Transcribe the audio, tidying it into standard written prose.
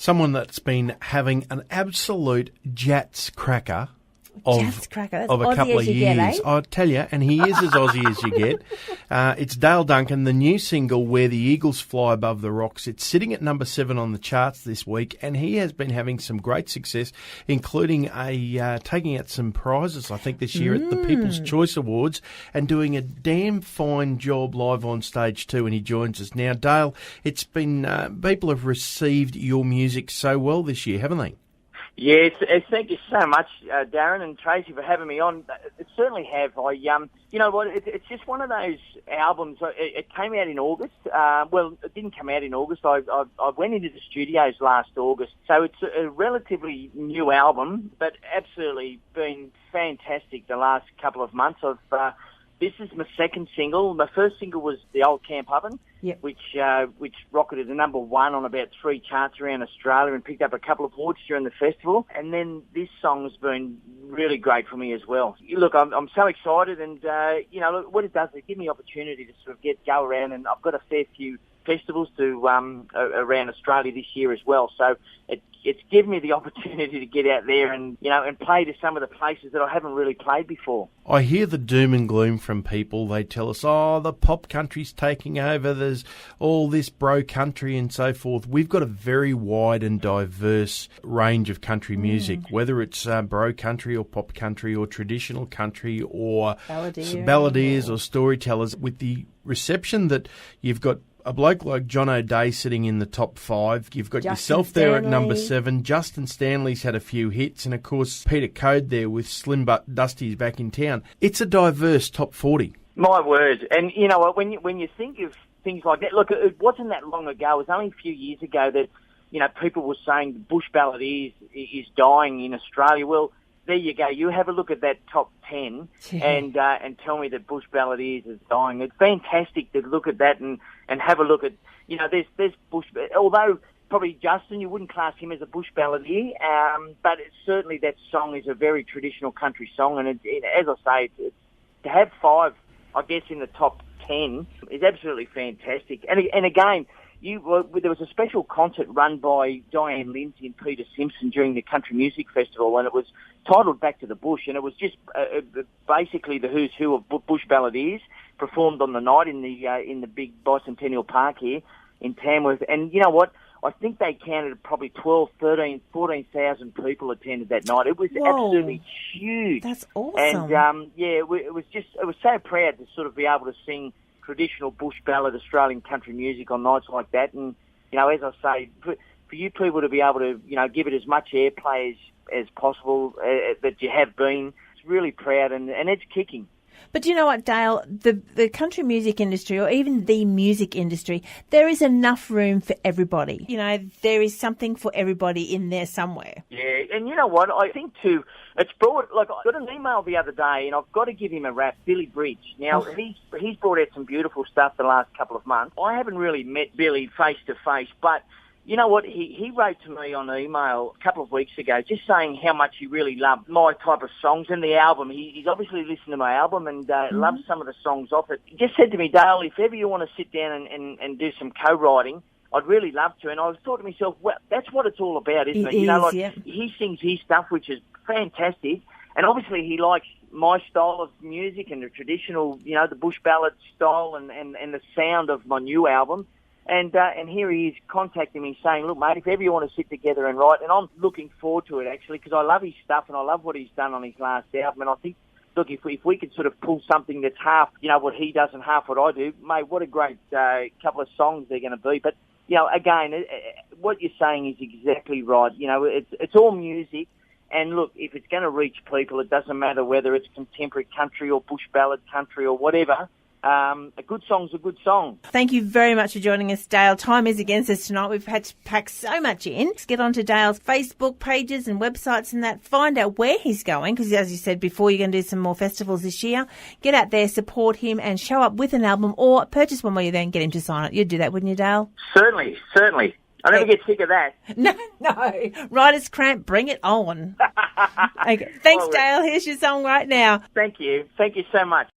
someone that's been having an absolute jats cracker of a couple of years. I tell you, and he is as Aussie as you get. It's Dale Duncan, the new single, Where the Eagles Fly Above the Rocks. It's sitting at number 7 on the charts this week, and he has been having some great success, including taking out some prizes, I think, this year at the People's Choice Awards, and doing a damn fine job live on stage too, and he joins us now. Dale, it's been, people have received your music so well this year, haven't they? Yes, thank you so much, Darren and Tracy, for having me on. It certainly have. You know what? It's just one of those albums. It came out in August. Well, it didn't come out in August. I went into the studios last August, so it's a relatively new album, but absolutely been fantastic the last couple of months. This is my second single. My first single was The Old Camp Oven, which rocketed to number 1 on about 3 charts around Australia and picked up a couple of awards during the festival. And then this song has been really great for me as well. Look, I'm so excited, and you know, look, what it does is it gives me opportunity to sort of go around, and I've got a fair few festivals to around Australia this year as well. So it's given me the opportunity to get out there and, you know, and play to some of the places that I haven't really played before. I hear the doom and gloom from people. They tell us, oh, the pop country's taking over, there's all this bro country and so forth. We've got a very wide and diverse range of country music, whether it's bro country or pop country or traditional country or balladeers or storytellers. With the reception that you've got a bloke like John O'Day sitting in the top 5. You've got yourself there at number 7. Justin Stanley's had a few hits. And, of course, Peter Code there with Slim But Dusty's back in town. It's a diverse top 40. My word. And, you know what, when you think of things like that, look, it wasn't that long ago. It was only a few years ago that, you know, people were saying the bush ballad is dying in Australia. Well, there you go. You have a look at that top 10 and tell me that bush ballad is dying. It's fantastic to look at that and have a look at, you know, there's bush, although probably Justin, you wouldn't class him as a bush balladeer, but certainly that song is a very traditional country song, and as I say, to have 5, I guess, in the top 10 is absolutely fantastic. And again, there was a special concert run by Diane Lindsay and Peter Simpson during the Country Music Festival, and it was titled Back to the Bush, and it was just basically the who's who of bush balladeers performed on the night in the big bicentennial park here in Tamworth. And you know what? I think they counted probably 12, 13, 14,000 people attended that night. It was absolutely huge. That's awesome. And it was so proud to sort of be able to sing traditional bush ballad Australian country music on nights like that. And, you know, as I say, for you people to be able to, you know, give it as much airplay as possible that you have been, it's really proud, and it's kicking. But you know what, Dale? The country music industry, or even the music industry, there is enough room for everybody. You know, there is something for everybody in there somewhere. Yeah, and you know what? I think too, it's brought, like, I got an email the other day, and I've got to give him a rap, Billy Bridge. Now, he's brought out some beautiful stuff the last couple of months. I haven't really met Billy face to face, but you know what? He wrote to me on email a couple of weeks ago just saying how much he really loved my type of songs and the album. He's obviously listened to my album and loves some of the songs off it. He just said to me, Dale, if ever you want to sit down and do some co-writing, I'd really love to. And I was thought to myself, well, that's what it's all about, isn't it? You know, like, he sings his stuff, which is fantastic. And obviously he likes my style of music and the traditional, you know, the bush ballad style and the sound of my new album. And here he is contacting me saying, look, mate, if ever you want to sit together and write, and I'm looking forward to it, actually, because I love his stuff and I love what he's done on his last album. And I think, look, if we could sort of pull something that's half, you know, what he does and half what I do, mate, what a great couple of songs they're going to be. But, you know, again, what you're saying is exactly right. You know, it's all music. And look, if it's going to reach people, it doesn't matter whether it's contemporary country or bush ballad country or whatever. A good song's a good song. Thank you very much for joining us, Dale. Time is against us tonight. We've had to pack so much in. Let's get onto Dale's Facebook pages and websites and that. Find out where he's going, because as you said before, you're going to do some more festivals this year. Get out there, support him, and show up with an album or purchase one while you're there and get him to sign it. You'd do that, wouldn't you, Dale? Certainly. I never get sick of that. No. Writer's cramp, bring it on. Okay. Thanks, Dale. Here's your song right now. Thank you so much.